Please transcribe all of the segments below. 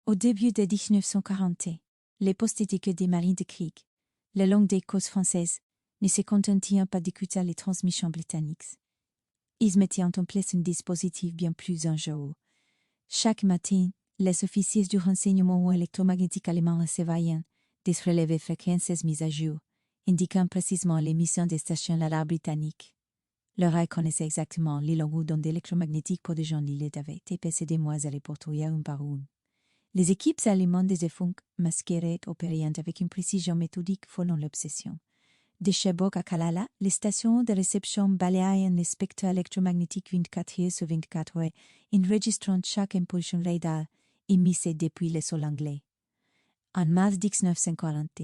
Au début de 1940, les postes étaient que des marines de Krieg. La langue des côtes françaises ne se contentait pas d'écouter les transmissions britanniques. Ils mettaient en place un dispositif bien plus dangereux. Chaque matin, les officiers du renseignement électromagnétique allemand recevaient des relevés fréquences mises à jour, indiquant précisément l'émission des stations radar britanniques. Le RAI connaissait exactement les longueurs d'ondes électromagnétiques protégeant l'île avait été passées des mois à reporter un par une. Les équipes allemandes des EFUNK masqueraient opéraient avec une précision méthodique folant l'obsession. De Cherbourg à Kalala, les stations de réception balayaient les spectres électromagnétiques 24 heures sur 24 heures, enregistrant chaque impulsion radar émise depuis le sol anglais. En mars 1940,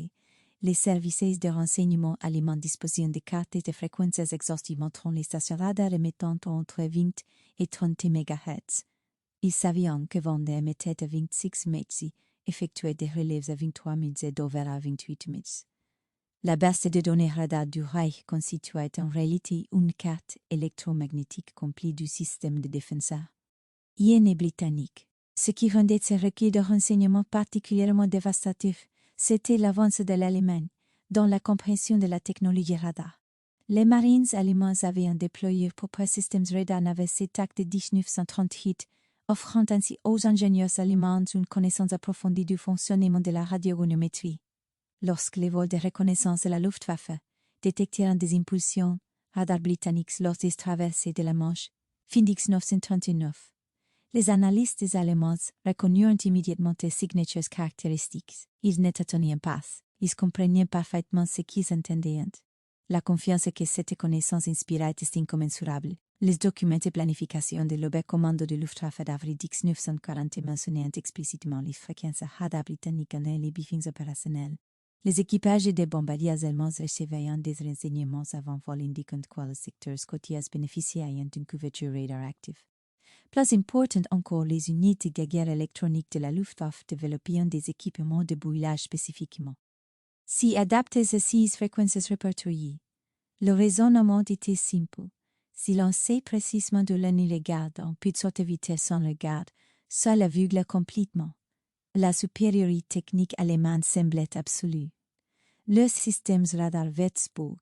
les services de renseignement allemands disposaient de cartes de fréquences exhaustives montrant les stations radar émettant entre 20 et 30 MHz. Ils savaient que Vendée émettait à 26 MHz et effectuait des relèves à 23 MHz et Dover à 28 MHz. La base de données radar du Reich constituait en réalité une carte électromagnétique complète du système de défense aérienne britannique. Ce qui rendait ces recueils de renseignements particulièrement dévastatifs, c'était l'avance de l'Allemagne dans la compréhension de la technologie radar. Les marines allemands avaient un déployé propre système radar naval CETAC de 1938, offrant ainsi aux ingénieurs allemands une connaissance approfondie du fonctionnement de la radiogonométrie. Lorsque les vols de reconnaissance de la Luftwaffe détectèrent des impulsions radar britanniques lors des traversées de la Manche, fin 1939, les analystes allemands reconnurent immédiatement des signatures caractéristiques. Ils n'étonnaient pas, ils comprenaient parfaitement ce qu'ils entendaient. La confiance que cette connaissance inspirait est incommensurable. Les documents de planification de l'Oberkommando de Luftwaffe d'avril 1940 mentionnaient explicitement les fréquences radar britanniques dans les briefings opérationnels. Les équipages des bombardiers allemands recevaient des renseignements avant vol indiquant que les secteurs côtiers bénéficiaient d'une couverture radar active. Plus important encore, les unités de guerre électronique de la Luftwaffe développaient des équipements de brouillage spécifiquement. Si adaptés à ces fréquences répertoriées, le raisonnement était simple. Si l'on sait précisément d'où l'ennemi regarde en plus haute vitesse sans regard, seul aveugle complètement. La supériorité technique allemande semblait absolue. Le système radar Würzburg,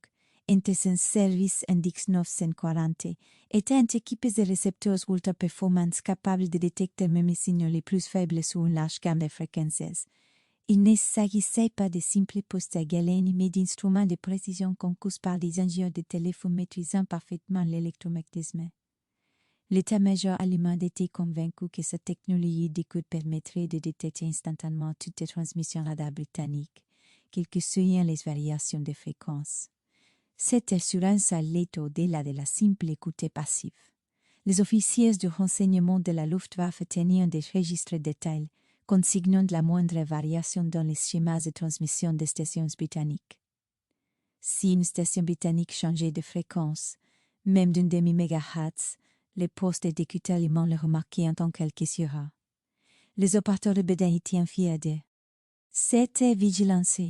était en service en 1940, était équipé de récepteurs ultra-performants capables de détecter même les signaux les plus faibles sur une large gamme de fréquences. Il ne s'agissait pas de simples postes à galène, mais d'instruments de précision conçus par des ingénieurs de téléphone maîtrisant parfaitement l'électromagnétisme. L'état-major allemand était convaincu que cette technologie d'écoute permettrait de détecter instantanément toutes les transmissions radar britanniques, quelles que soient les variations de fréquence. Cette assurance allait au-delà de la simple écoute passive. Les officiers du renseignement de la Luftwaffe tenaient des registres détaillés, consignant la moindre variation dans les schémas de transmission des stations britanniques. Si une station britannique changeait de fréquence, même d'une demi-mégahertz, les postes d'écoute allemands le remarquaient en tant quelques sura. Les opérateurs de BD étaient infiés. C'était vigilance.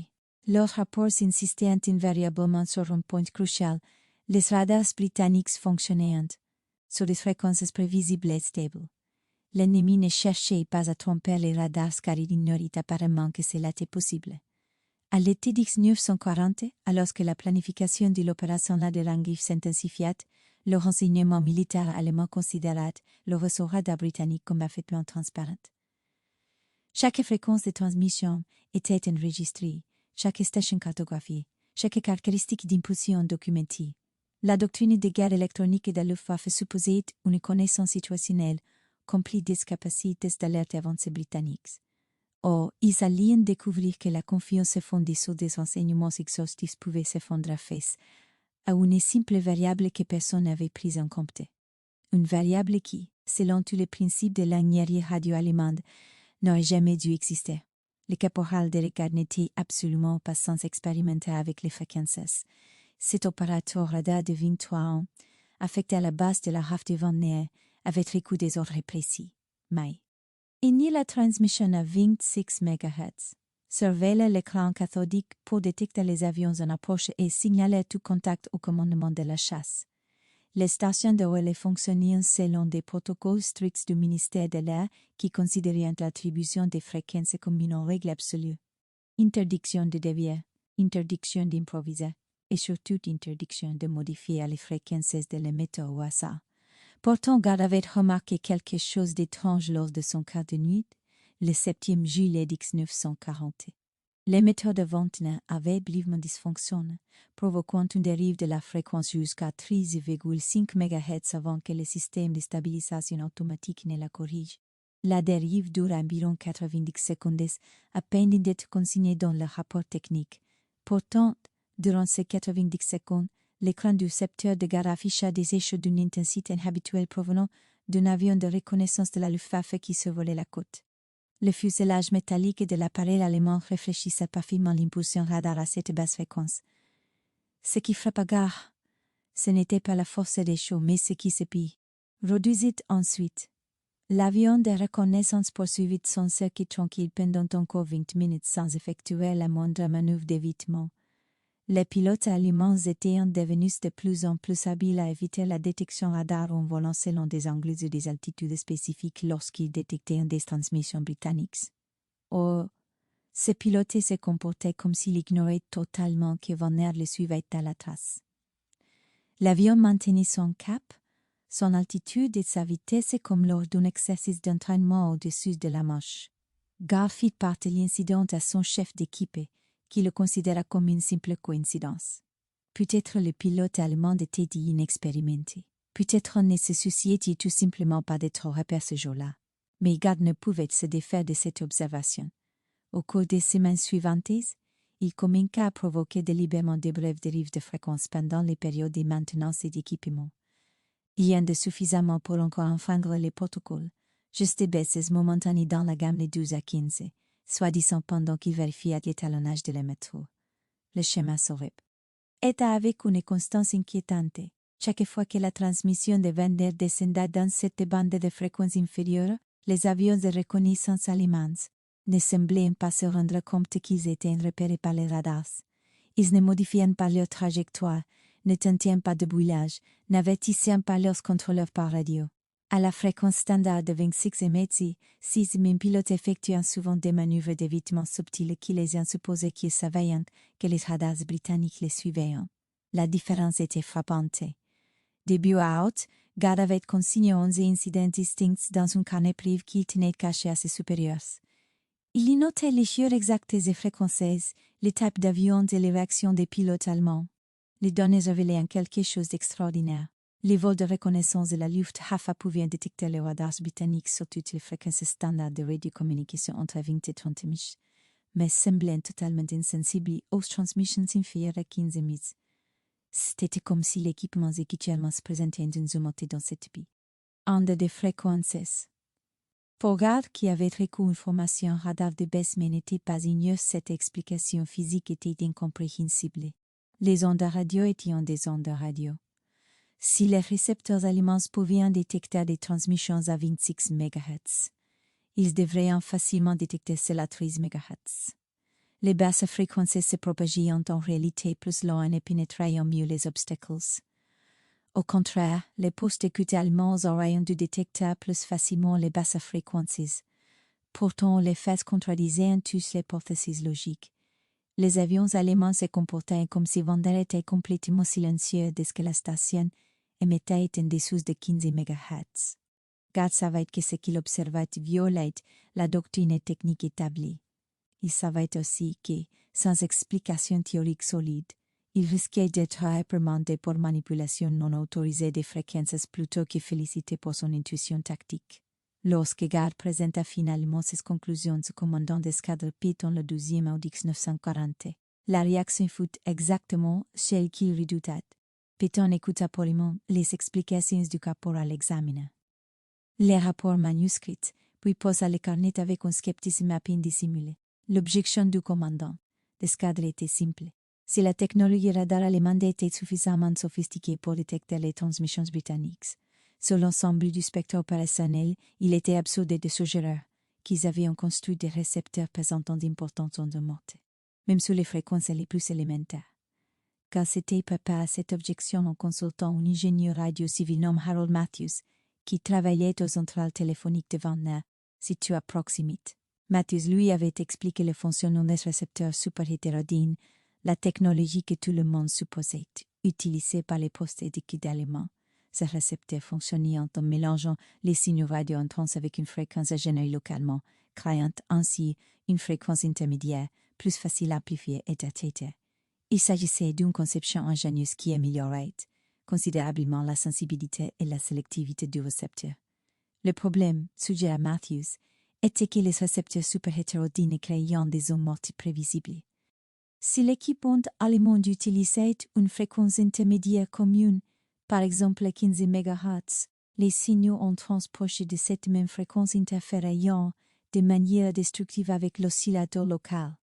Leurs rapports insistaient invariablement sur un point crucial. Les radars britanniques fonctionnaient sur des fréquences prévisibles et stables. L'ennemi ne cherchait pas à tromper les radars car il ignorait apparemment que cela était possible. À l'été 1940, alors que la planification de l'opération Laderangif s'intensifiait, le renseignement militaire allemand considérait le réseau radar britannique comme parfaitement transparent. Chaque fréquence de transmission était enregistrée, chaque station cartographiée, chaque caractéristique d'impulsion documentée. La doctrine de guerre électronique de la Luftwaffe supposait une connaissance situationnelle complète des capacités d'alerte avancées britanniques. Or, ils allaient découvrir que la confiance fondée sur des renseignements exhaustifs pouvait s'effondrer face à une simple variable que personne n'avait prise en compte. Une variable qui, selon tous les principes de l'ingénierie radio-allemande, n'aurait jamais dû exister. Le caporal de Ricard n'était absolument pas sans expérimenter avec les fréquences. Cet opérateur radar de 23 ans, affecté à la base de la RAF de Vendée, avait reçu des ordres précis. Mais il nie la transmission à 26 MHz, surveillait l'écran cathodique pour détecter les avions en approche et signalait tout contact au commandement de la chasse. Les stations de relais fonctionnaient selon des protocoles stricts du ministère de l'Air qui considéraient l'attribution des fréquences comme une règle absolue. Interdiction de dévier, interdiction d'improviser et surtout interdiction de modifier les fréquences de l'émetteur au hasard. Pourtant, Gad avait remarqué quelque chose d'étrange lors de son quart de nuit, le 7e juillet 1940. L'émetteur de Ventnor avait brièvement dysfonctionné, provoquant une dérive de la fréquence jusqu'à 13,5 MHz avant que le système de stabilisation automatique ne la corrige. La dérive dure environ 90 secondes, à peine d'être consignée dans le rapport technique. Pourtant, durant ces 90 secondes, l'écran du récepteur de Gad afficha des échos d'une intensité inhabituelle provenant d'un avion de reconnaissance de la Luftwaffe qui survolait la côte. Le fuselage métallique de l'appareil allemand réfléchissait parfaitement l'impulsion radar à cette basse fréquence. Ce qui frappa Gad, ce n'était pas la force des choses, mais ce qui se pille. Reduisit ensuite. L'avion de reconnaissance poursuivit son circuit tranquille pendant encore 20 minutes sans effectuer la moindre manœuvre d'évitement. Les pilotes allemands étaient devenus de plus en plus habiles à éviter la détection radar en volant selon des angles ou des altitudes spécifiques lorsqu'ils détectaient des transmissions britanniques. Or, ces pilotes se comportaient comme s'ils ignoraient totalement que Ventnor les suivait à la trace. L'avion maintenait son cap, son altitude et sa vitesse comme lors d'un exercice d'entraînement au-dessus de la Manche. Gad fit part de l'incident à son chef d'équipe, qui le considéra comme une simple coïncidence. Peut-être le pilote allemand était inexpérimenté. Peut-être ne se souciait-il tout simplement pas d'être repéré ce jour-là. Mais Gad ne pouvait se défaire de cette observation. Au cours des semaines suivantes, il commença à provoquer délibérément des brèves dérives de fréquence pendant les périodes de maintenance et d'équipement. Rien de suffisamment pour encore enfreindre les protocoles, juste des baisses momentanées dans la gamme des 12 à 15, soi-disant pendant qu'il vérifiait l'étalonnage de l'émetteur. Le schéma s'aurait. Était avec une constance inquiétante. Chaque fois que la transmission de Ventnor descendait dans cette bande de fréquence inférieure, les avions de reconnaissance allemands ne semblaient pas se rendre compte qu'ils étaient repérés par les radars. Ils ne modifiaient pas leur trajectoire, ne tentaient pas de boulage, n'avertissaient pas leurs contrôleurs par radio. À la fréquence standard de 26 MHz, 6 000 pilotes effectuant souvent des manœuvres d'évitement subtiles qui les supposaient qu'ils savaient que les radars britanniques les suivaient. La différence était frappante. Début à out, Gad avait consigné 11 incidents distincts dans un carnet privé qu'il tenait caché à ses supérieurs. Il y notait les chiffres exacts et fréquences, les types d'avions et les réactions des pilotes allemands. Les données révélaient quelque chose d'extraordinaire. Les vols de reconnaissance de la Luftwaffe pouvaient détecter les radars britanniques sur toutes les fréquences standards de radiocommunication entre 20 et 30 miches, mais semblaient totalement insensibles aux transmissions inférieures à 15 miches. C'était comme si l'équipement habituellement se présentait dans une montée dans cette pays. Un des fréquences. Pour Gad, qui avait reçu une formation radar de baisse mais n'était pas ignoré, cette explication physique était incompréhensible. Les ondes radio étaient des ondes radio. Si les récepteurs allemands pouvaient détecter des transmissions à 26 MHz, ils devraient facilement détecter celles à 13 MHz. Les basses fréquences se propageaient en réalité plus loin et pénétraient mieux les obstacles. Au contraire, les postes d'écoute allemands auraient dû détecter plus facilement les basses fréquences. Pourtant, les faits contradisaient tous les hypothèses logiques. Les avions allemands se comportaient comme si Ventnor était complètement silencieux dès que la station émettait en dessous de 15 MHz. Gad savait que ce qu'il observait violait la doctrine technique établie. Il savait aussi que, sans explication théorique solide, il risquait d'être réprimandé pour manipulation non autorisée des fréquences plutôt que félicité pour son intuition tactique. Lorsque Gad présenta finalement ses conclusions au commandant d'escadre Pitt le 12e août 1940, la réaction fut exactement celle qu'il redoutait. Piton écouta poliment les explications du caporal examiné. Les rapports manuscrits, puis posa le carnet avec un scepticisme à peine dissimulé. L'objection du commandant d'escadre était simple. Si la technologie radar allemande était suffisamment sophistiquée pour détecter les transmissions britanniques, sur l'ensemble du spectre opérationnel, il était absurde de suggérer qu'ils avaient construit des récepteurs présentant d'importantes ondes mortes, même sous les fréquences les plus élémentaires. Gal s'était préparé à cette objection en consultant un ingénieur radio civil nommé Harold Matthews, qui travaillait aux centrales téléphoniques de Vannes, situées à proximité. Matthews lui avait expliqué le fonctionnement des récepteurs superhétérodynes, la technologie que tout le monde supposait utilisée par les postes d'écoute d'aliments. Ces récepteurs fonctionnaient en mélangeant les signaux radio entrants avec une fréquence générée localement, créant ainsi une fréquence intermédiaire plus facile à amplifier et à traiter. Il s'agissait d'une conception ingénieuse qui améliorait considérablement la sensibilité et la sélectivité du récepteur. Le problème, suggéra Matthews, était que les récepteurs superhétérodynes créaient des ondes multiprévisibles. Si l'équipement allemand utilisait une fréquence intermédiaire commune, par exemple 15 MHz, les signaux entrants proches de cette même fréquence interféreraient de manière destructive avec l'oscillateur local.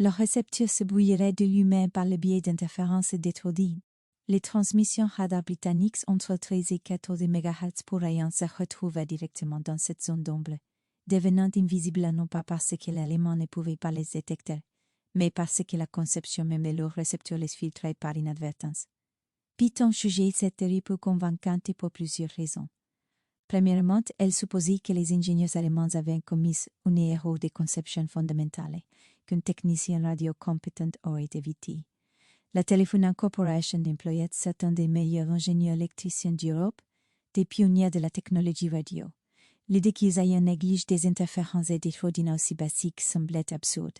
Le récepteur se brouillerait de lui-même par le biais d'interférences d'hétérodynes. Les transmissions radar britanniques entre 13 et 14 MHz pourraient se retrouver directement dans cette zone d'ombre, devenant invisibles non pas parce que l'élément ne pouvait pas les détecter, mais parce que la conception même de leur récepteur les filtrait par inadvertance. Python jugeait cette théorie peu convaincante pour plusieurs raisons. Premièrement, elle supposait que les ingénieurs allemands avaient commis une erreur de conception fondamentale, qu'un technicien radio compétent aurait évité. La Telephone Corporation employait certains des meilleurs ingénieurs électriciens d'Europe, des pionniers de la technologie radio. L'idée qu'ils aient négligé des interférences et des hétérodynes aussi basiques semblait absurde.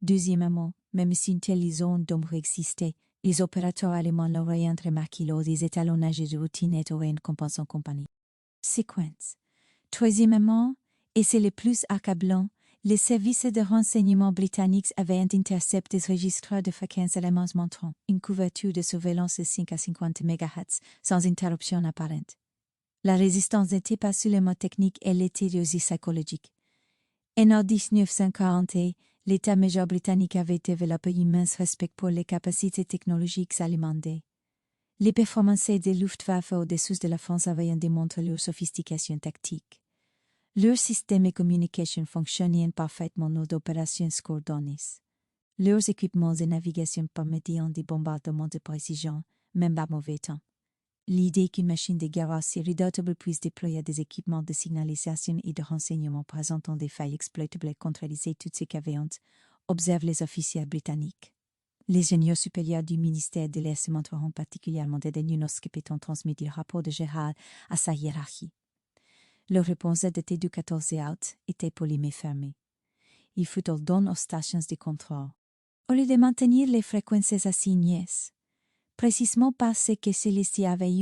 Deuxièmement, même si une telle zone d'ombre existait, les opérateurs allemands l'auraient remarqué lors des étalonnages de routine et auraient compensé en compagnie. Séquence. Troisièmement, et c'est le plus accablant, les services de renseignement britanniques avaient intercepté des registres de fréquences allemands montrant une couverture de surveillance de 5 à 50 MHz sans interruption apparente. La résistance n'était pas seulement technique, elle était aussi psychologique. En 1940, l'état-major britannique avait développé un immense respect pour les capacités technologiques allemandes. Les performances des Luftwaffe au-dessus de la France avaient démontré leur sophistication tactique. Leur système de communication fonctionnait parfaitement lors d'opérations coordonnées. Leurs équipements de navigation permettaient des bombardements de précision, même à mauvais temps. L'idée qu'une machine de guerre aussi redoutable puisse déployer des équipements de signalisation et de renseignement présentant des failles exploitables contradisait toutes ces caveantes, observent les officiers britanniques. Les ingénieurs supérieurs du ministère de l'Est se montreront particulièrement dédaigneux lorsqu'Péton transmet le rapport de Gérard à sa hiérarchie. Leur réponse datée du 14 août était polie mais fermée. Il fut ordonné aux stations de contrôle, au lieu de maintenir les fréquences assignées, précisément parce que celles-ci avaient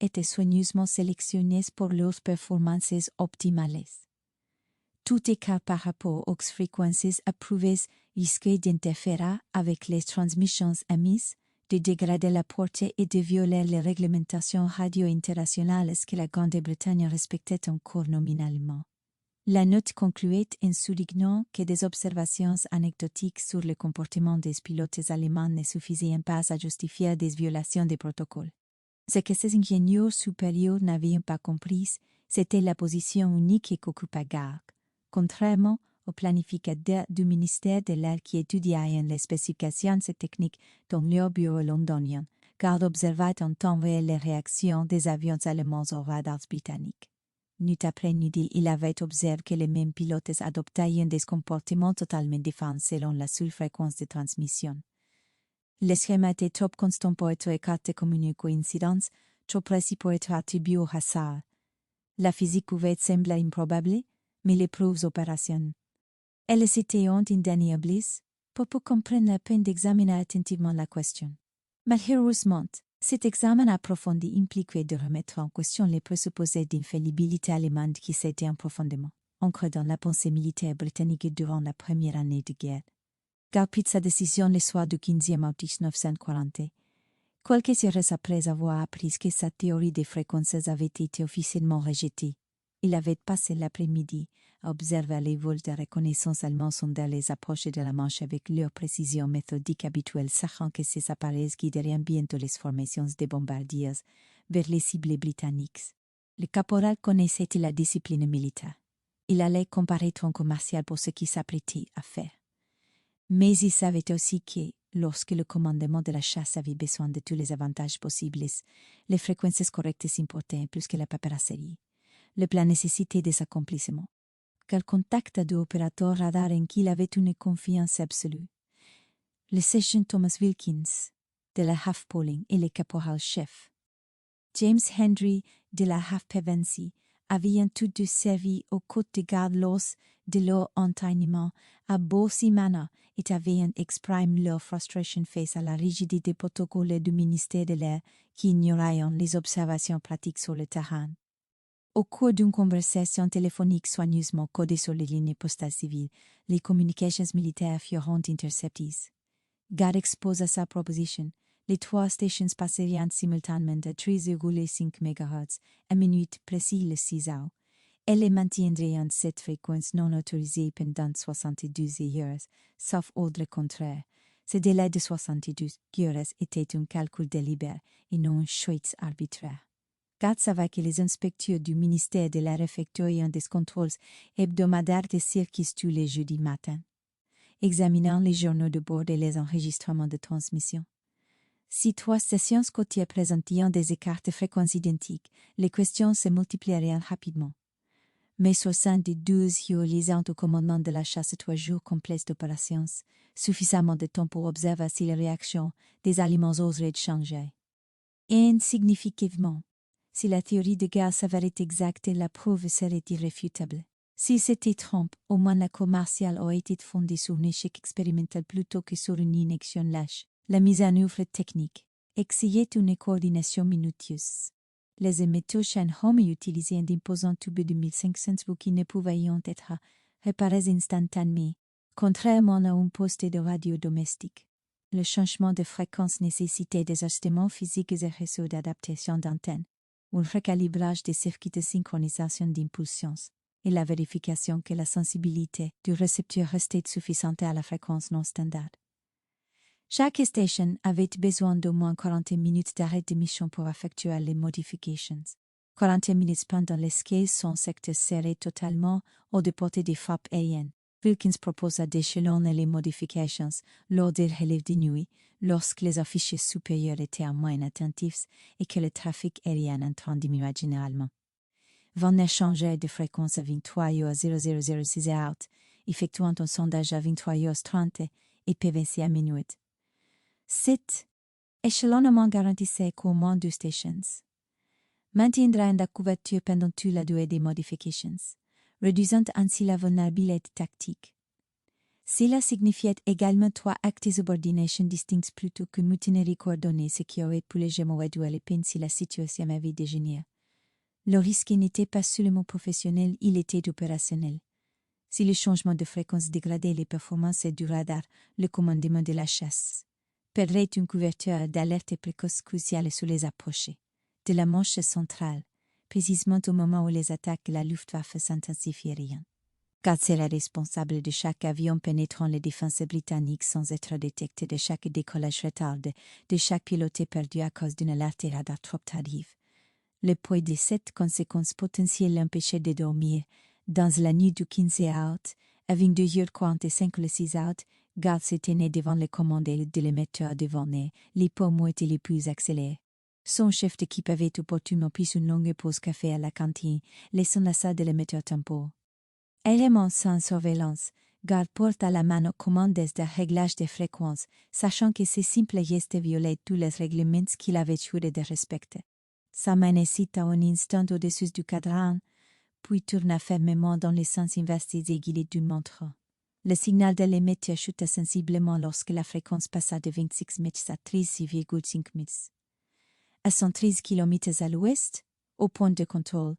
été soigneusement sélectionnées pour leurs performances optimales. Tout écart par rapport aux fréquences approuvées risquait d'interférer avec les transmissions émises, de dégrader la portée et de violer les réglementations radio internationales que la Grande-Bretagne respectait encore nominalement. La note concluait en soulignant que des observations anecdotiques sur le comportement des pilotes allemands ne suffisaient pas à justifier des violations des protocoles. Ce que ces ingénieurs supérieurs n'avaient pas compris, c'était la position unique qu'occupait Garg. Contrairement au planificateur du ministère de l'Air qui étudiait les spécifications techniques dans leur bureau londonien, Garg observait en temps réel les réactions des avions allemands aux radars britanniques. Nuit après nuit, il avait observé que les mêmes pilotes adoptaient des comportements totalement différents selon la seule fréquence de transmission. Le schéma était trop constant pour être écarté comme une coïncidence, trop précis pour être attribué au hasard. La physique pouvait sembler improbable, mais les preuves opérations. Elles étaient indéniables pour comprendre la peine d'examiner attentivement la question. Malheureusement, cet examen approfondi impliquait de remettre en question les présupposés d'infaillibilité allemande qui s'étaient profondément ancrés dans la pensée militaire britannique durant la première année de guerre. Garg prit sa décision le soir du 15e août 1940, quelques heures après avoir appris que sa théorie des fréquences avait été officiellement rejetée. Il avait passé l'après-midi à observer les vols de reconnaissance allemands sonder les approches de la Manche avec leur précision méthodique habituelle, sachant que ces appareils guideraient bientôt les formations des bombardiers vers les cibles britanniques. Le caporal connaissait la discipline militaire. Il allait comparaître en commercial pour ce qu'il s'apprêtait à faire. Mais il savait aussi que, lorsque le commandement de la chasse avait besoin de tous les avantages possibles, les fréquences correctes s'importaient plus que la paperasserie. Le plan nécessitait des accomplissements. Quel contact de opérateur radar en qui il avait une confiance absolue. Le sergent Thomas Wilkins, de la Half Polling, et le caporal-chef. James Henry, de la Half Pevensey, avaient tous deux servi aux côtes de garde lors de leur entraînement à Bossy Manor et avaient exprimé leur frustration face à la rigidité protocolaire du ministère de l'Air qui ignorait les observations pratiques sur le terrain. Au cours d'une conversation téléphonique soigneusement codée sur les lignes postales civiles, les communications militaires furent interceptées. Garde exposa sa proposition. Les 3 stations passeraient simultanément à 3,5 MHz à minute précise le 6 août. Elles les maintiendraient en cette fréquence non autorisée pendant 72 heures, sauf ordre contraire. Ce délai de 72 heures était un calcul délibéré et non un choix arbitraire. Garde savait que les inspecteurs du ministère de l'Air effectuaient des contrôles hebdomadaires de circuits tous les jeudis matins, examinant les journaux de bord et les enregistrements de transmission. Si 3 stations côtières présentaient des écarts de fréquence identiques, les questions se multiplieraient rapidement. Mais au sein des 12 jours lisant au commandement de la chasse 3 jours complets d'opérations, suffisamment de temps pour observer si les réactions des aliments oseraient changer. Insignificativement, si la théorie de guerre s'avérait exacte, la preuve serait irréfutable. Si c'était trompe, au moins l'accord martial aurait été fondé sur un échec expérimental plutôt que sur une inexion lâche. La mise en œuvre technique exigeait une coordination minutieuse. Les émetteurs Shanghai utilisaient un imposant tube de 1500 volts qui ne pouvaient être réparés instantanément, contrairement à un poste de radio domestique. Le changement de fréquence nécessitait des ajustements physiques et réseaux d'adaptation d'antennes, un recalibrage des circuits de synchronisation d'impulsions et la vérification que la sensibilité du récepteur restait suffisante à la fréquence non standard. Chaque station avait besoin d'au moins 40 minutes d'arrêt de mission pour effectuer les modifications. 40 minutes pendant lesquelles son secteur serait totalement hors de portée des frappes aériennes. Wilkins proposa d'échelonner les modifications lors des relèves de nuit, lorsque les officiers supérieurs étaient moins attentifs et que le trafic aérien entrant diminuait généralement. Van changer de fréquence à 23 h à 0006 out, effectuant un sondage à 23 h 30 et PVC à minute. Cet échelonnement garantissait qu'au moins 2 stations maintiendraient la couverture pendant toute la durée des modifications, réduisant ainsi la vulnérabilité tactique. Cela signifiait également 3 actes de subordination distincts plutôt qu'une mutinerie coordonnée, ce qui aurait pu légèrement réduire les peines si la situation avait dégénéré. Le risque n'était pas seulement professionnel, il était opérationnel. Si le changement de fréquence dégradait les performances du radar, le commandement de la chasse perdrait une couverture d'alerte précoce cruciale sur les approchés de la Manche centrale, précisément au moment où les attaques de la Luftwaffe s'intensifieraient. Garde serait responsable de chaque avion pénétrant les défenses britanniques sans être détecté, de chaque décollage retardé, de chaque piloté perdu à cause d'une alerte radar trop tardive. Le poids de cette conséquence potentielle l'empêchait de dormir. Dans la nuit du 15 août, à 22h45 le 6 août, Garde se tenait devant les commandes de l'émetteur devant les pommes étaient les plus accélérées. Son chef d'équipe avait opportunément pris une longue pause café à la cantine, laissant la salle de l'émetteur tempo. Élément sans surveillance, Garde porte à la main aux commandes de réglage des fréquences, sachant que ces simples gestes violaient tous les règlements qu'il avait juré de respecter. Sa main hésita un instant au-dessus du cadran, puis tourna fermement dans le sens inverse des aiguilles d'une montre. Le signal de l'émetteur chuta sensiblement lorsque la fréquence passa de 26 mètres à 13,5 mètres. À 113 km à l'ouest, au point de contrôle,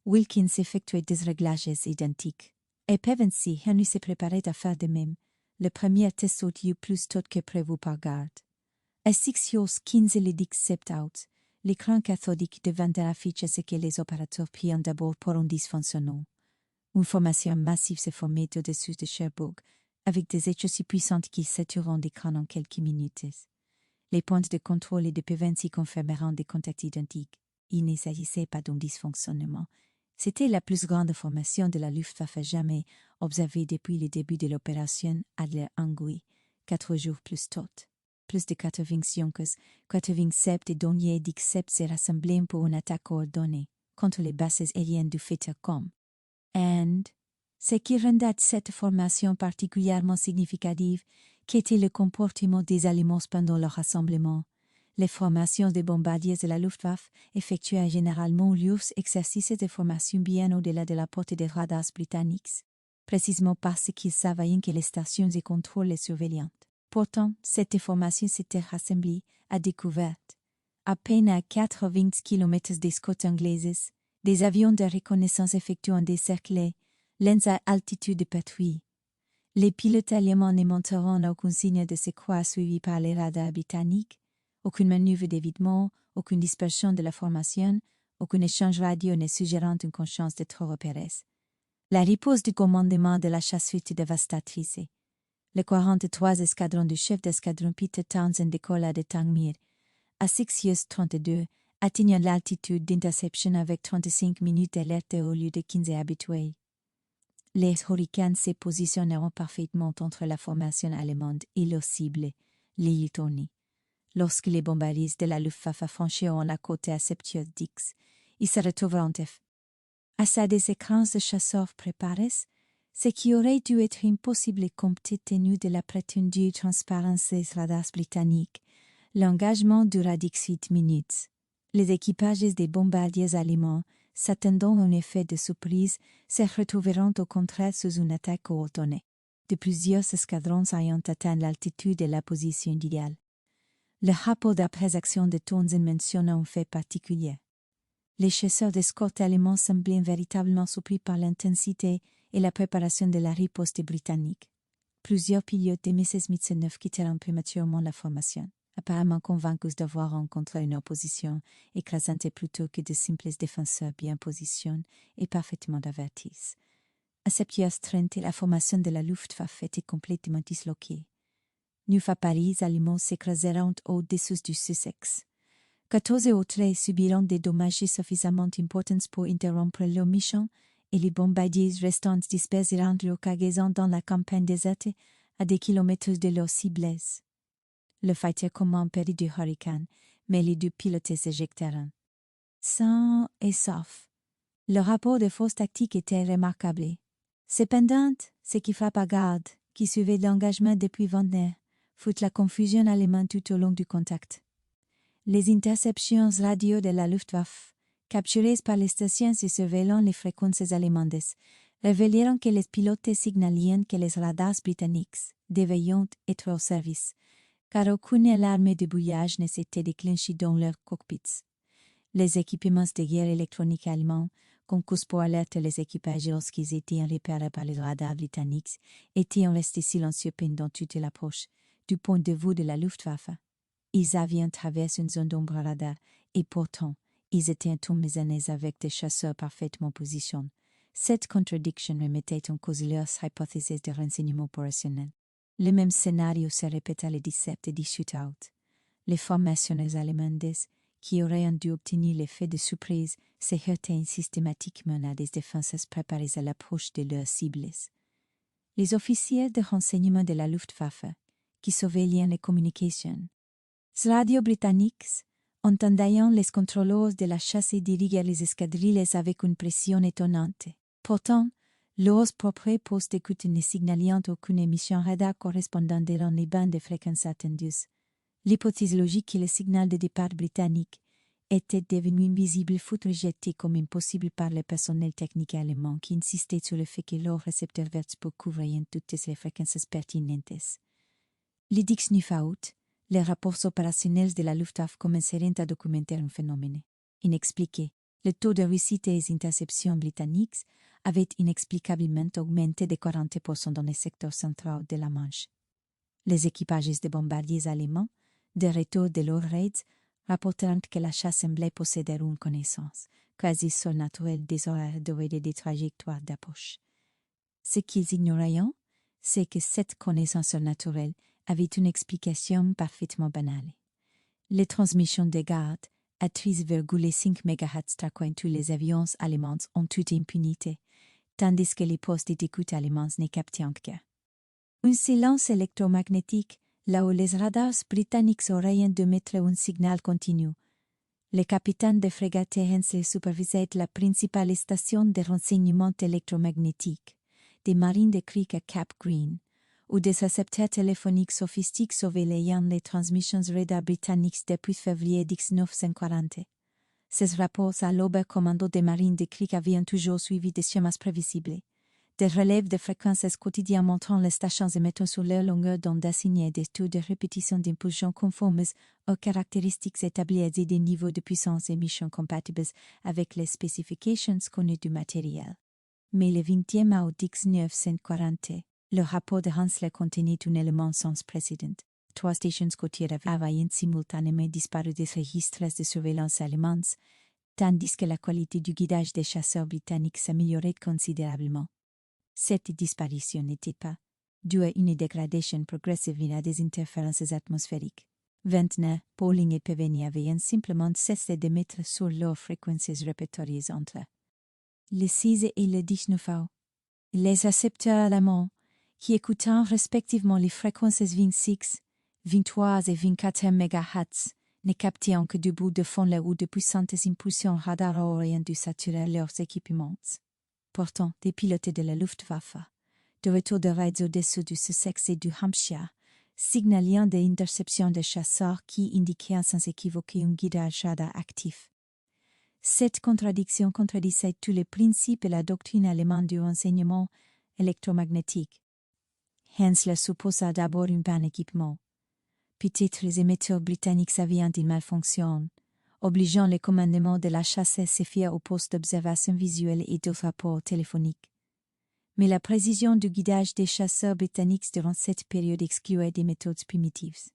Wilkins effectuait des réglages identiques. Et Pevensey, Henry se préparait à faire de même. Le premier test eut lieu plus tôt que prévu par Garde. À 6h15 le 17 août, l'écran cathodique devint afficher ce que les opérateurs prirent d'abord pour un dysfonctionnement. Une formation massive se formait au-dessus de Cherbourg, avec des échos si puissantes qu'ils saturèrent l'écran en quelques minutes. Les points de contrôle et de Pevensey confirmeront des contacts identiques. Il ne s'agissait pas d'un dysfonctionnement. C'était la plus grande formation de la Luftwaffe jamais observée depuis le début de l'opération Adler-Angui, 4 jours plus tôt. plus de 87 douaniers d'acceptent se rassembler pour une attaque coordonnée contre les bases aériennes du FETACOM. Et ce qui rendait cette formation particulièrement significative, qu'était le comportement des Allemands pendant leur rassemblement. Les formations des bombardiers de la Luftwaffe effectuaient généralement leurs exercices de formation bien au-delà de la portée des radars britanniques, précisément parce qu'ils savaient que les stations de contrôle les surveillaient. Pourtant, cette formation s'était rassemblée à découverte. À peine à 80 km des côtes anglaises, des avions de reconnaissance effectuant des cercles, l'un à altitude de patrouille. Les pilotes allemands ne montreront aucun signe de se croire suivis par les radars britanniques, aucune manœuvre d'évitement, aucune dispersion de la formation, aucun échange radio ne suggérant une conscience de trop repérée. La riposte du commandement de la chasse fut dévastatrice. Le 43 escadron du chef d'escadron Peter Townsend décolla de Tangmere, à 6h32, atteignant l'altitude d'interception avec 35 minutes d'alerte au lieu de 15 habitués. Les Hurricanes se positionneront parfaitement entre la formation allemande et leur cible, l'île Tony. Lorsque les bombardiers de la Luftwaffe franchiront la côte à Septios-Dix, ils se retrouveront à sa des écrans de chasseurs préparés, ce qui aurait dû être impossible compte tenu de la prétendue transparence des radars britanniques. L'engagement dura 18 minutes. Les équipages des bombardiers allemands, s'attendant à un effet de surprise, se retrouveront au contraire sous une attaque coordonnée, de plusieurs escadrons ayant atteint l'altitude et la position idéale. Le rapport d'après-action de Townsend mentionne un fait particulier. Les chasseurs d'escorte allemands semblaient véritablement surpris par l'intensité et la préparation de la riposte britannique. Plusieurs pilotes des MS-9 quittèrent prématurément la formation, apparemment convaincus d'avoir rencontré une opposition écrasante plutôt que de simples défenseurs bien positionnés et parfaitement avertis. À 7h30, la formation de la Luftwaffe était complètement disloquée. Neuf appareils allemands s'écrasèrent au-dessus du Sussex. 14 autres subiront des dommages suffisamment importants pour interrompre leur mission et les bombardiers restants disperseront leur cargaison dans la campagne déserte à des kilomètres de leurs cibles. Le fighter commun perdit du Hurricane, mais les deux pilotes s'éjectèrent. Sains et saufs. Le rapport de force tactique était remarquable. Cependant, ce qui frappe à garde, qui suivait l'engagement depuis Wagner, fut la confusion allemande tout au long du contact. Les interceptions radio de la Luftwaffe, capturées par les stations et surveillant les fréquences allemandes, révélèrent que les pilotes signaliens que les radars britanniques devaient être au service, car aucune alarme de brouillage ne s'était déclenchée dans leurs cockpits. Les équipements de guerre électroniques allemands, concourus pour alerter les équipages lorsqu'ils étaient repérés par les radars britanniques, étaient restés silencieux pendant toute l'approche. Du point de vue de la Luftwaffe, ils avaient traversé une zone d'ombre radar et pourtant, ils étaient emmaisonnés avec des chasseurs parfaitement positionnés. Cette contradiction remettait en cause leurs hypothèses de renseignement opérationnel. Le même scénario se répéta le 17 et 18 août. Les formations allemandes, qui auraient dû obtenir l'effet de surprise, se heurtaient systématiquement à des défenses préparées à l'approche de leurs cibles. Les officiers de renseignement de la Luftwaffe, qui surveillaient les communications, radio britanniques, entendant les contrôleurs de la chasse et dirigeaient les escadrilles avec une pression étonnante. Pourtant, leurs propres postes d'écoute ne signaliant aucune émission radar correspondant dans les bandes de fréquences attendues. L'hypothèse logique que le signal de départ britannique était devenu invisible fut rejetée comme impossible par le personnel technique allemand qui insistait sur le fait que leurs récepteurs verticaux couvraient toutes les fréquences pertinentes. Le 19 août, les rapports opérationnels de la Luftwaffe commencèrent à documenter un phénomène inexpliqué. Le taux de réussite des interceptions britanniques avait inexplicablement augmenté de 40% dans le secteur central de la Manche. Les équipages de bombardiers allemands, de retour de leurs raids, rapportèrent que la chasse semblait posséder une connaissance quasi surnaturelle des horaires dorés et des trajectoires d'approche. Ce qu'ils ignoraient, c'est que cette connaissance surnaturelle avait une explication parfaitement banale. Les transmissions de garde à 3,5 MHz traquant tous les avions allemands en toute impunité, tandis que les postes d'écoute allemands ne captaient que. Un silence électromagnétique là où les radars britanniques ont rien de mettre un signal continu. Le capitaine de frégate Hensley supervisait la principale station de renseignement électromagnétique des marines de Creek à Cap Green, où des récepteurs téléphoniques sophistiques surveillaient les transmissions radar britanniques depuis février 1940. Ces rapports à l'Oberkommando des marines de Creek avaient toujours suivi des schémas prévisibles. Des relèves de fréquences quotidiennes montrant les stations émettant sur leur longueur d'onde assignées des taux de répétition d'impulsion conformes aux caractéristiques établies et des niveaux de puissance émission compatibles avec les spécifications connues du matériel. Mais le 20e août 1940, le rapport de Hensley contenait un élément sans précédent. 3 stations côtières avaient simultanément disparu des registres de surveillance allemands, tandis que la qualité du guidage des chasseurs britanniques s'améliorait considérablement. Cette disparition n'était pas due à une dégradation progressive à des interférences atmosphériques. Ventnor, Pauling et Peveny avaient simplement cessé d'émettre sur leurs fréquences répertoriées entre le 6 et le 19 août. Les récepteurs allemands, qui écoutaient respectivement les fréquences 26, 23 et 24 MHz, ne captaient que du bout de fond là où de puissantes impulsions radar auraient dû saturer leurs équipements. Pourtant, des pilotes de la Luftwaffe, de retour de raids au-dessous du Sussex et du Hampshire, signaliant des interceptions de chasseurs qui indiquaient sans équivoquer un guidage radar actif. Cette contradiction contredisait tous les principes et la doctrine allemande du renseignement électromagnétique. Hensley supposa d'abord un panne d'équipement. Peut-être les émetteurs britanniques avaient une malfonction, obligeant le commandement de la chasse à se fier aux postes d'observation visuelle et de rapports téléphoniques. Mais la précision du guidage des chasseurs britanniques durant cette période excluait des méthodes primitives.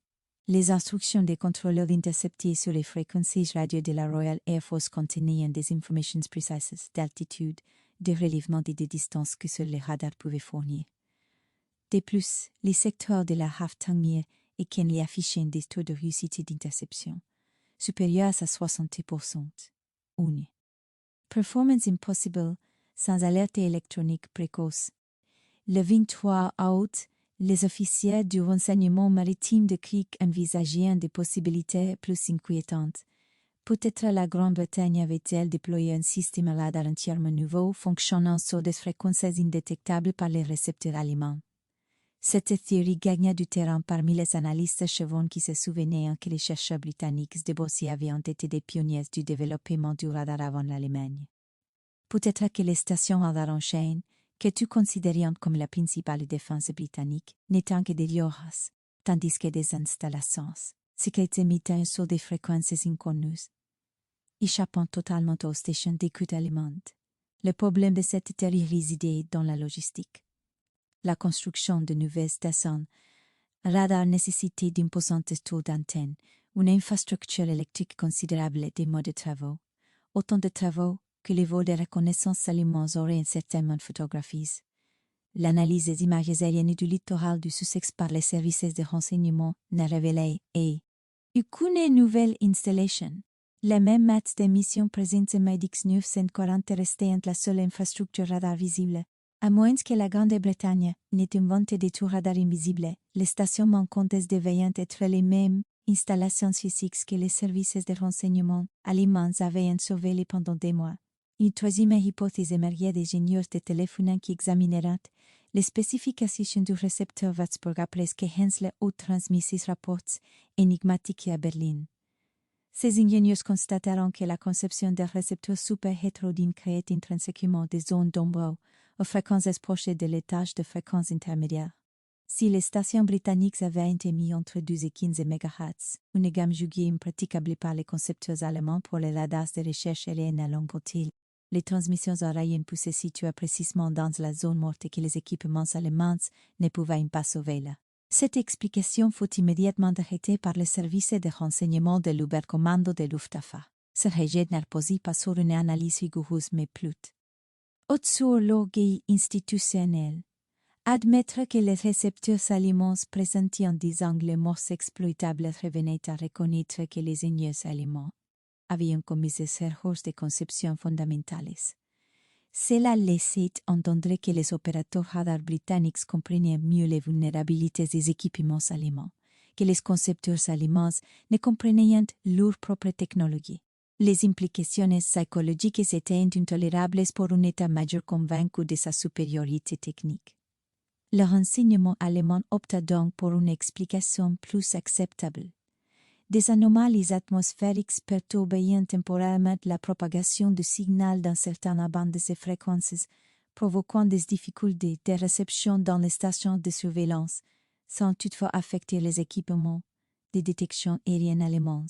Les instructions des contrôleurs interceptés sur les fréquences radio de la Royal Air Force contenaient des informations précises d'altitude, de relèvement et de distance que seuls les radars pouvaient fournir. De plus, les secteurs de la Haftangier et Kenley affichaient des taux de réussite d'interception supérieurs à 60%. Une performance impossible sans alerte électronique précoce. Le 23 août, les officiers du renseignement maritime de Creek envisageaient des possibilités plus inquiétantes. Peut-être la Grande-Bretagne avait-elle déployé un système radar entièrement nouveau fonctionnant sur des fréquences indétectables par les récepteurs allemands. Cette théorie gagna du terrain parmi les analystes chevrons qui se souvenaient que les chercheurs britanniques de Bossy avaient été des pionniers du développement du radar avant l'Allemagne. Peut-être que les stations radar en chaîne, que tout considériant comme la principale défense britannique, n'étaient que des lioras, tandis que des installations, secrètes émettant sur des fréquences inconnues, échappant totalement aux stations d'écoute allemandes. Le problème de cette théorie résidait dans la logistique. La construction de nouvelles stations radar nécessitait d'imposantes tours d'antennes, une infrastructure électrique considérable et des modes de travaux. Autant de travaux que les vols de reconnaissance allemands auraient certainement photographiés. L'analyse des images aériennes du littoral du Sussex par les services de renseignement ne révélait aucune nouvelle installation. La même masse d'émissions présente en mai 1940 restait la seule infrastructure radar visible. À moins que la Grande-Bretagne n'ait inventé des tours radars invisibles, les stations manquantes devaient être les mêmes installations physiques que les services de renseignement allemands avaient surveillées pendant des mois. Une troisième hypothèse émergeait des ingénieurs de téléphone qui examinèrent les spécifications du récepteur Würzburg après que Hensley ait transmis ses rapports énigmatiques à Berlin. Ces ingénieurs constatèrent que la conception d'un récepteur super hétérodyne créait intrinsèquement des zones d'ombre aux fréquences proches de l'étage de fréquences intermédiaires. Si les stations britanniques avaient été mises entre 12 et 15 MHz, une gamme jugée impraticable par les concepteurs allemands pour les radars de recherche aérienne à longue portée, les transmissions aériennes pouvaient se situer précisément dans la zone morte que les équipements allemands ne pouvaient pas sauver là. Cette explication fut immédiatement arrêtée par le service de renseignement de l'Oberkommando de Luftwaffe. Ce rejet ne reposait pas sur une analyse rigoureuse mais plus sur l'orgueil institutionnel. Admettre que les récepteurs allemands présentaient des angles morses exploitables revenait à reconnaître que les ingénieurs allemands avaient commis des erreurs de conception fondamentales. Cela laissait entendre que les opérateurs radar britanniques comprenaient mieux les vulnérabilités des équipements allemands que les concepteurs allemands ne comprenaient leur propre technologie. Les implications psychologiques étaient intolérables pour un état-major convaincu de sa supériorité technique. Le renseignement allemand opta donc pour une explication plus acceptable. Des anomalies atmosphériques perturbaient temporairement la propagation du signal dans certaines bandes de fréquences, provoquant des difficultés de réception dans les stations de surveillance, sans toutefois affecter les équipements de détection aérienne allemands.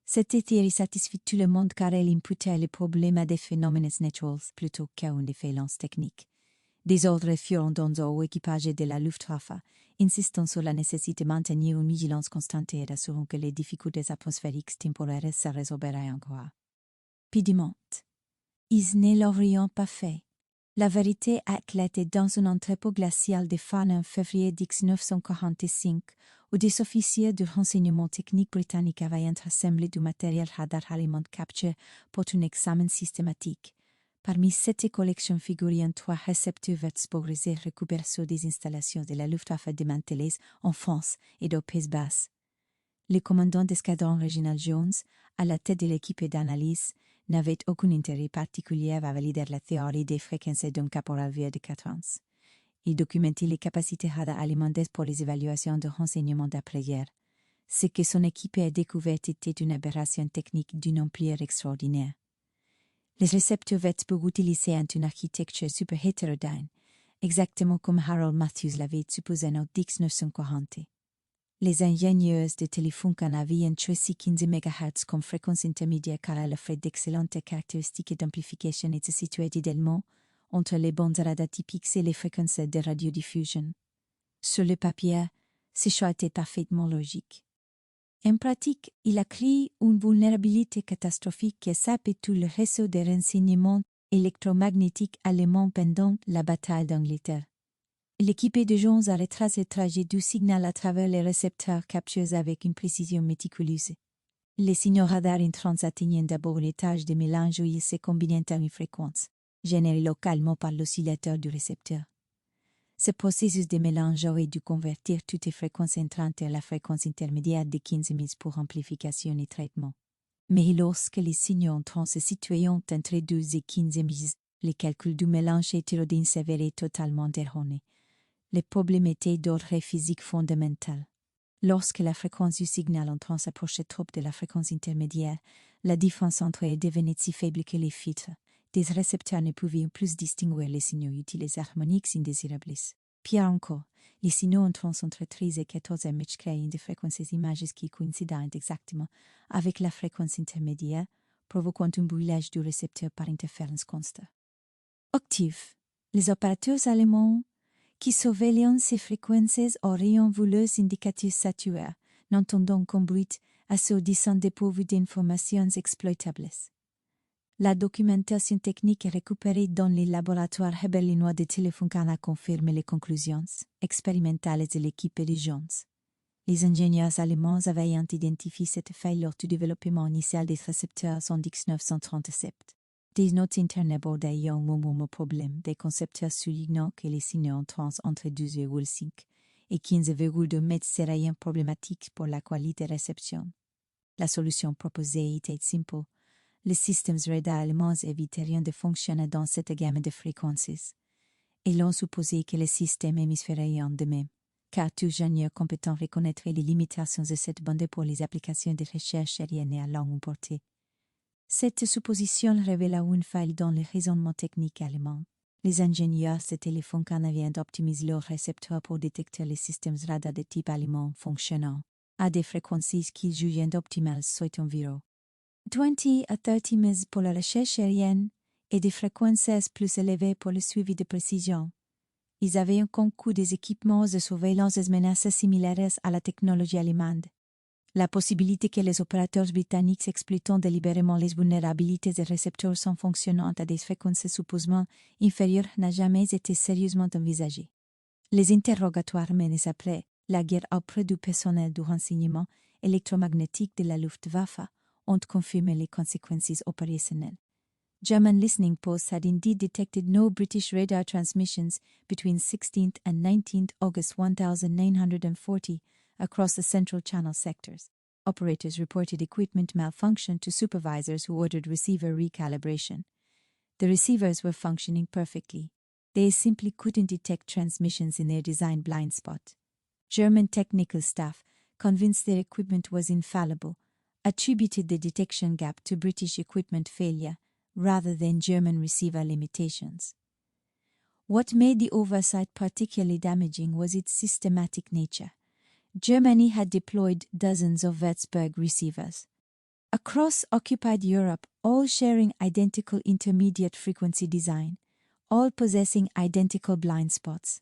Cette théorie satisfit tout le monde car elle imputait le problème à des phénomènes naturels plutôt qu'à une défaillance technique. Des ordres furent donnés aux équipages de la Luftwaffe, insistant sur la nécessité de maintenir une vigilance constante et assurant que les difficultés atmosphériques temporaires se résorberaient encore. Pidiment. Ils ne l'auraient pas fait. La vérité éclatait dans un entrepôt glacial de Farne en février 1945, où des officiers du renseignement technique britannique avaient assemblé du matériel radar allemand capturé pour un examen systématique. Parmi cette collection figuraient 3 récepteurs exposés recouverts sur des installations de la Luftwaffe démantelées en France et aux Pays-Bas. Le commandant d'escadron Reginald Jones, à la tête de l'équipe d'analyse, n'avait aucun intérêt particulier à valider la théorie des fréquences d'un caporal vieux de 4 ans. Il documentait les capacités radar allemandes pour les évaluations de renseignements d'après-guerre. Ce que son équipe a découvert était une aberration technique d'une ampleur extraordinaire. Les récepteurs Würzburg utilisaient une architecture super hétérogène, exactement comme Harold Matthews l'avait supposé en 1940. Les ingénieurs de Telefunken avaient choisi 15 MHz comme fréquence intermédiaire car elle offrait d'excellentes caractéristiques d'amplification et se situait idéalement entre les bandes radar typiques et les fréquences de radiodiffusion. Sur le papier, ce choix était parfaitement logique. En pratique, il a créé une vulnérabilité catastrophique qui sapait tout le réseau de renseignements électromagnétiques allemands pendant la bataille d'Angleterre. L'équipe de Jones a retracé le trajet du signal à travers les récepteurs capturés avec une précision méticuleuse. Les signaux radars intrants atteignaient d'abord l'étage de mélange où ils se combinaient à une fréquence, générée localement par l'oscillateur du récepteur. Ce processus de mélange aurait dû convertir toutes les fréquences entrantes à la fréquence intermédiaire de 15 000 pour amplification et traitement. Mais lorsque les signaux entrants se situaient entre 12 et 15 000, les calculs du mélange hétérodynamique s'avéraient totalement erronés. Le problème était d'ordre physique fondamental. Lorsque la fréquence du signal entrant s'approchait trop de la fréquence intermédiaire, la différence entre elles devenait si faible que les filtres des récepteurs ne pouvaient plus distinguer les signaux utiles et harmoniques indésirables. Pire encore, les signaux entrants entre 13 et 14 Hz créaient des fréquences images qui coïncidaient exactement avec la fréquence intermédiaire, provoquant un brouillage du récepteur par interférence constante. Octave. Les opérateurs allemands qui surveillaient ces fréquences auraient voulu les indicateurs saturés, n'entendant qu'un bruit assourdissant dépourvu d'informations exploitables. La documentation technique récupérée dans les laboratoires berlinois de Telefunken a confirmé les conclusions expérimentales de l'équipe de Jones. Les ingénieurs allemands avaient identifié cette faille lors du développement initial des récepteurs en 1937. Des notes internes abordaient un moment le problème des concepteurs soulignant que les signaux entrants entre 12,5 et 15,2 mètres seraient problématiques pour la qualité de réception. La solution proposée était simple. Les systèmes radar allemands éviteraient de fonctionner dans cette gamme de fréquences. Et l'on supposait que les systèmes hémisphériens de même, car tout ingénieur compétent reconnaîtrait les limitations de cette bande pour les applications de recherche aérienne à longue portée. Cette supposition révéla une faille dans le raisonnement technique allemand. Les ingénieurs de Telefunken avaient optimisé leurs récepteurs pour détecter les systèmes radar de type allemand fonctionnant à des fréquences qu'ils jugeaient optimales soit environ 20 à 30 Ms pour la recherche aérienne et des fréquences plus élevées pour le suivi de précision. Ils avaient un concours des équipements de surveillance et menaces similaires à la technologie allemande. La possibilité que les opérateurs britanniques exploitant délibérément les vulnérabilités des récepteurs sans fonctionnant à des fréquences supposément inférieures n'a jamais été sérieusement envisagée. Les interrogatoires menés après la guerre auprès du personnel du renseignement électromagnétique de la Luftwaffe ont confirmé les conséquences opérationnelles. German listening posts had indeed detected no British radar transmissions between 16th and 19th August 1940 across the Central Channel sectors. Operators reported equipment malfunction to supervisors who ordered receiver recalibration. The receivers were functioning perfectly. They simply couldn't detect transmissions in their design blind spot. German technical staff, convinced their equipment was infallible, attributed the detection gap to British equipment failure rather than German receiver limitations. What made the oversight particularly damaging was its systematic nature. Germany had deployed dozens of Würzburg receivers across occupied Europe, all sharing identical intermediate frequency design, all possessing identical blind spots.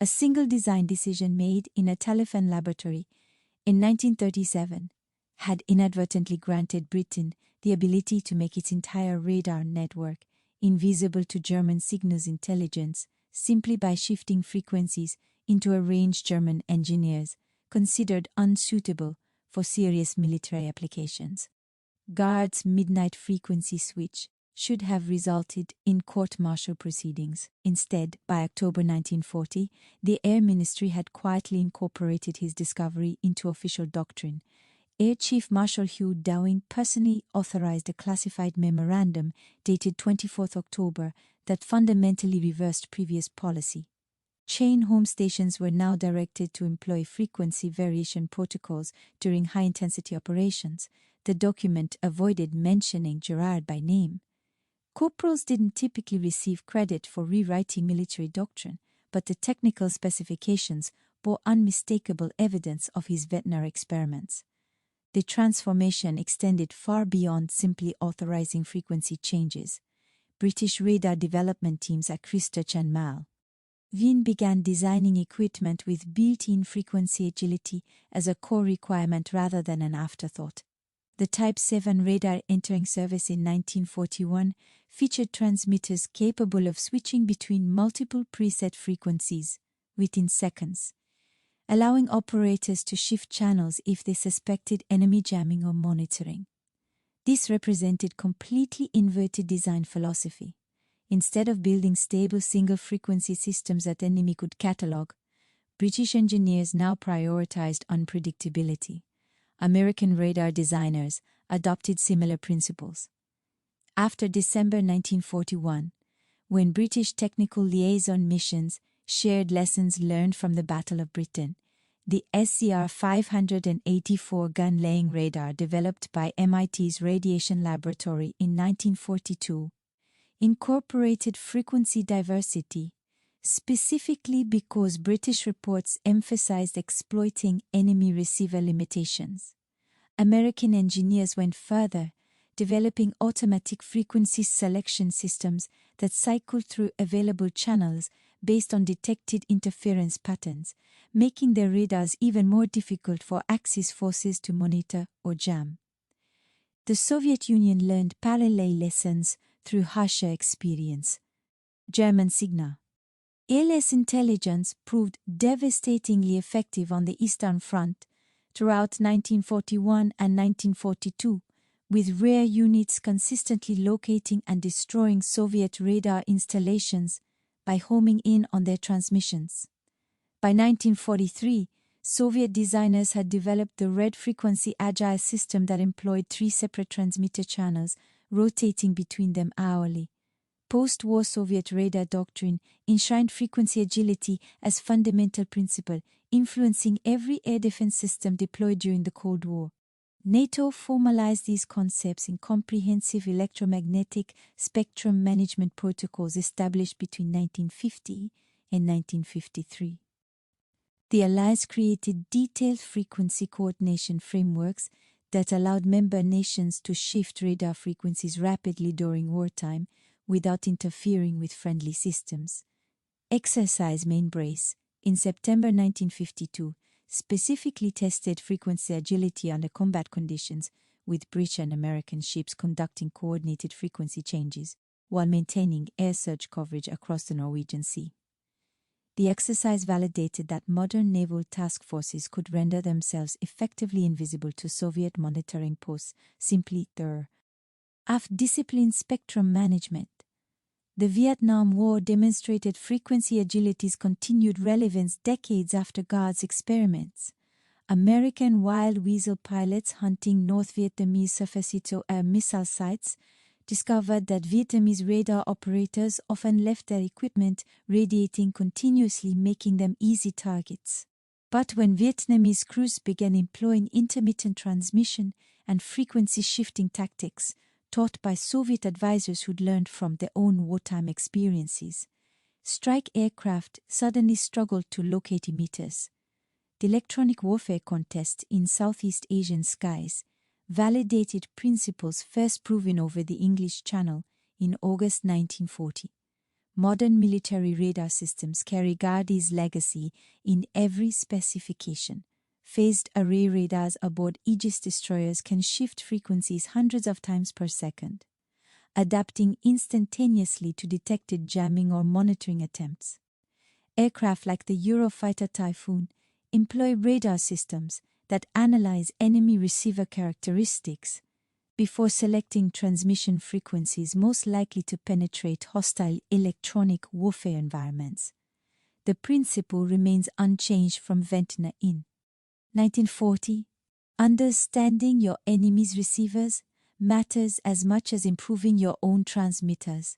A single design decision made in a telephone laboratory in 1937 had inadvertently granted Britain the ability to make its entire radar network invisible to German signals intelligence simply by shifting frequencies into a range German engineers considered unsuitable for serious military applications. Guard's midnight frequency switch should have resulted in court-martial proceedings. Instead, by October 1940, the Air Ministry had quietly incorporated his discovery into official doctrine. Air Chief Marshal Hugh Downing personally authorized a classified memorandum dated 24 October that fundamentally reversed previous policy. Chain home stations were now directed to employ frequency variation protocols during high-intensity operations. The document avoided mentioning Gerard by name. Corporals didn't typically receive credit for rewriting military doctrine, but the technical specifications bore unmistakable evidence of his Wettner experiments. The transformation extended far beyond simply authorizing frequency changes. British radar development teams at Christchurch and Mal Wien began designing equipment with built-in frequency agility as a core requirement rather than an afterthought. The Type 7 radar entering service in 1941 featured transmitters capable of switching between multiple preset frequencies within seconds, allowing operators to shift channels if they suspected enemy jamming or monitoring. This represented completely inverted design philosophy. Instead of building stable single-frequency systems that enemy could catalogue, British engineers now prioritized unpredictability. American radar designers adopted similar principles. After December 1941, when British technical liaison missions shared lessons learned from the Battle of Britain, the SCR 584 gun-laying radar developed by MIT's Radiation Laboratory in 1942 incorporated frequency diversity, specifically because British reports emphasized exploiting enemy receiver limitations. American engineers went further, developing automatic frequency selection systems that cycled through available channels based on detected interference patterns, making their radars even more difficult for Axis forces to monitor or jam. The Soviet Union learned parallel lessons through harsher experience. German Signa. ALS intelligence proved devastatingly effective on the Eastern Front throughout 1941 and 1942, with rare units consistently locating and destroying Soviet radar installations by homing in on their transmissions. By 1943, Soviet designers had developed the Red Frequency Agile system that employed 3 separate transmitter channels, rotating between them hourly. Post-war Soviet radar doctrine enshrined frequency agility as fundamental principle, influencing every air defense system deployed during the Cold War. NATO formalized these concepts in comprehensive electromagnetic spectrum management protocols established between 1950 and 1953. The Allies created detailed frequency coordination frameworks that allowed member nations to shift radar frequencies rapidly during wartime without interfering with friendly systems. Exercise Mainbrace, in September 1952, specifically tested frequency agility under combat conditions, with British and American ships conducting coordinated frequency changes while maintaining air surge coverage across the Norwegian Sea. The exercise validated that modern naval task forces could render themselves effectively invisible to Soviet monitoring posts simply through disciplined spectrum management. The Vietnam War demonstrated frequency agility's continued relevance decades after Guard's experiments. American Wild Weasel pilots hunting North Vietnamese surface-to-air missile sites discovered that Vietnamese radar operators often left their equipment radiating continuously, making them easy targets. But when Vietnamese crews began employing intermittent transmission and frequency shifting tactics taught by Soviet advisors who'd learned from their own wartime experiences, strike aircraft suddenly struggled to locate emitters. The electronic warfare contest in Southeast Asian skies validated principles first proven over the English Channel in August 1940. Modern military radar systems carry Gardy's legacy in every specification. Phased array radars aboard Aegis destroyers can shift frequencies hundreds of times per second, adapting instantaneously to detected jamming or monitoring attempts. Aircraft like the Eurofighter Typhoon employ radar systems that analyze enemy receiver characteristics before selecting transmission frequencies most likely to penetrate hostile electronic warfare environments. The principle remains unchanged from Ventnor in 1940. Understanding your enemy's receivers matters as much as improving your own transmitters.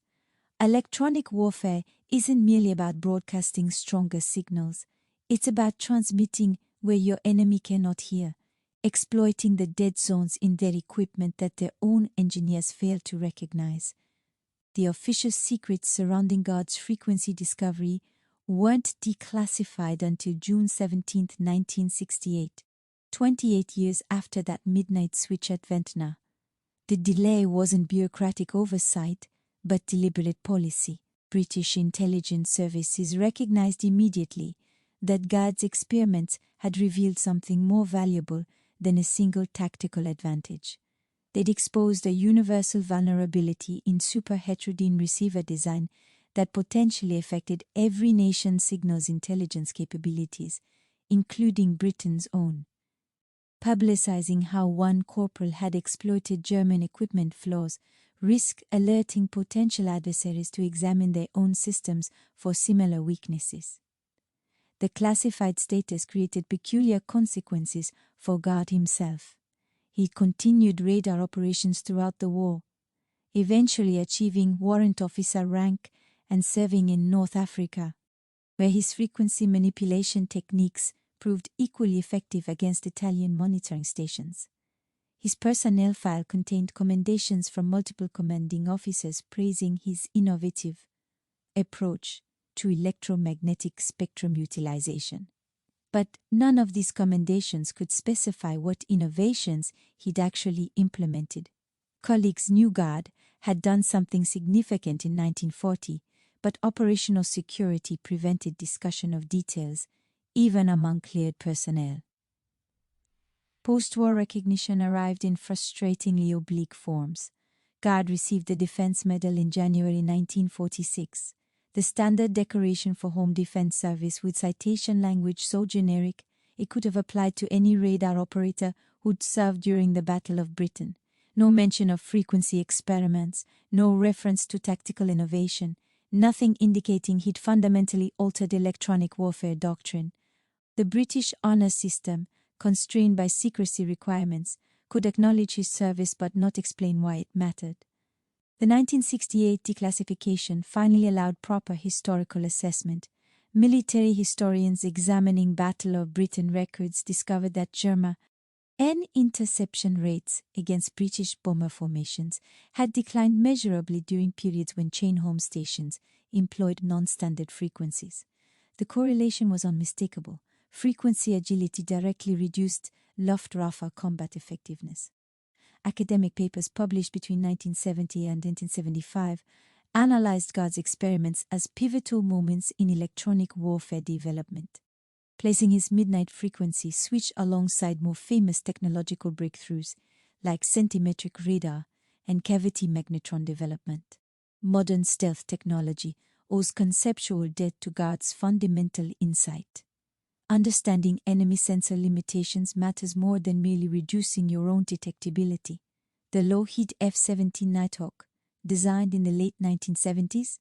Electronic warfare isn't merely about broadcasting stronger signals. It's about transmitting where your enemy cannot hear, exploiting the dead zones in their equipment that their own engineers fail to recognize. The official secrets surrounding God's frequency discovery weren't declassified until June 17, 1968, 28 years after that midnight switch at Ventnor. The delay wasn't bureaucratic oversight, but deliberate policy. British intelligence services recognized immediately that God's experiments had revealed something more valuable than a single tactical advantage. They'd exposed a universal vulnerability in super heterogeneous receiver design that potentially affected every nation's signals intelligence capabilities, including Britain's own. Publicizing how one corporal had exploited German equipment flaws risked alerting potential adversaries to examine their own systems for similar weaknesses. The classified status created peculiar consequences for Gard himself. He continued radar operations throughout the war, eventually achieving warrant officer rank and serving in North Africa, where his frequency manipulation techniques proved equally effective against Italian monitoring stations. His personnel file contained commendations from multiple commanding officers praising his innovative approach to electromagnetic spectrum utilization. But none of these commendations could specify what innovations he'd actually implemented. Colleagues knew Gard had done something significant in 1940, but operational security prevented discussion of details, even among cleared personnel. Post-war recognition arrived in frustratingly oblique forms. Gard received the Defense Medal in January 1946, the standard decoration for home defense service with citation language so generic it could have applied to any radar operator who'd served during the Battle of Britain. No mention of frequency experiments, no reference to tactical innovation, nothing indicating he'd fundamentally altered electronic warfare doctrine. The British honour system, constrained by secrecy requirements, could acknowledge his service but not explain why it mattered. The 1968 declassification finally allowed proper historical assessment. Military historians examining Battle of Britain records discovered that German interception rates against British bomber formations had declined measurably during periods when chain home stations employed non-standard frequencies. The correlation was unmistakable. Frequency agility directly reduced Luftwaffe combat effectiveness. Academic papers published between 1970 and 1975 analyzed Gard's experiments as pivotal moments in electronic warfare development, placing his midnight frequency switch alongside more famous technological breakthroughs like centimetric radar and cavity magnetron development. Modern stealth technology owes conceptual debt to Gard's fundamental insight. Understanding enemy sensor limitations matters more than merely reducing your own detectability. The Lockheed F-17 Nighthawk, designed in the late 1970s,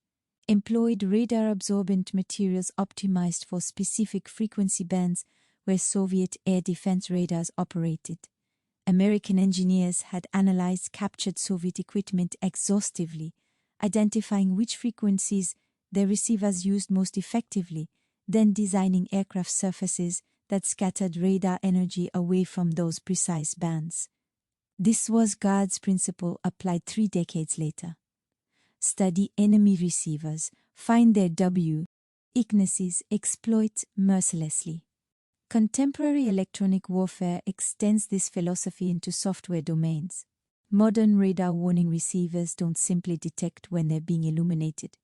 employed radar-absorbent materials optimized for specific frequency bands where Soviet air defense radars operated. American engineers had analyzed captured Soviet equipment exhaustively, identifying which frequencies their receivers used most effectively, then designing aircraft surfaces that scattered radar energy away from those precise bands. This was God's principle applied 3 decades later. Study enemy receivers, find their weaknesses, exploit mercilessly. Contemporary electronic warfare extends this philosophy into software domains. Modern radar warning receivers don't simply detect when they're being illuminated.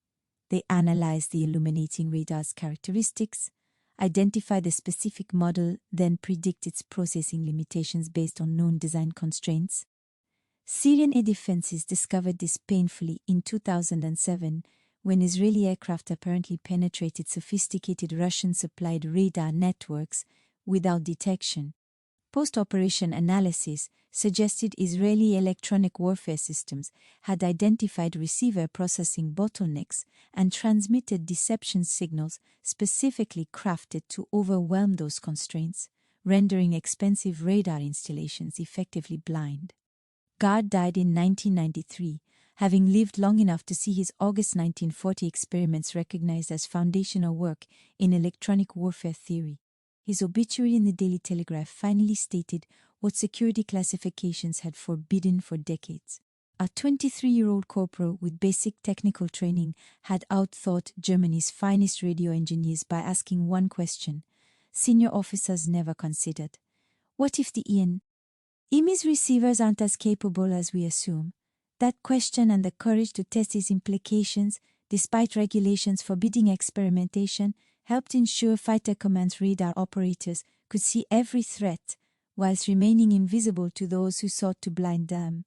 They analyze the illuminating radar's characteristics, identify the specific model, then predict its processing limitations based on known design constraints. Syrian air defenses discovered this painfully in 2007 when Israeli aircraft apparently penetrated sophisticated Russian-supplied radar networks without detection. Post-operation analysis suggested Israeli electronic warfare systems had identified receiver processing bottlenecks and transmitted deception signals specifically crafted to overwhelm those constraints, rendering expensive radar installations effectively blind. Gard died in 1993, having lived long enough to see his August 1940 experiments recognized as foundational work in electronic warfare theory. His obituary in the Daily Telegraph finally stated what security classifications had forbidden for decades. A 23-year-old corporal with basic technical training had outthought Germany's finest radio engineers by asking one question senior officers never considered. What if the EMI's receivers aren't as capable as we assume? That question and the courage to test its implications, despite regulations forbidding experimentation, helped ensure Fighter Command's radar operators could see every threat whilst remaining invisible to those who sought to blind them.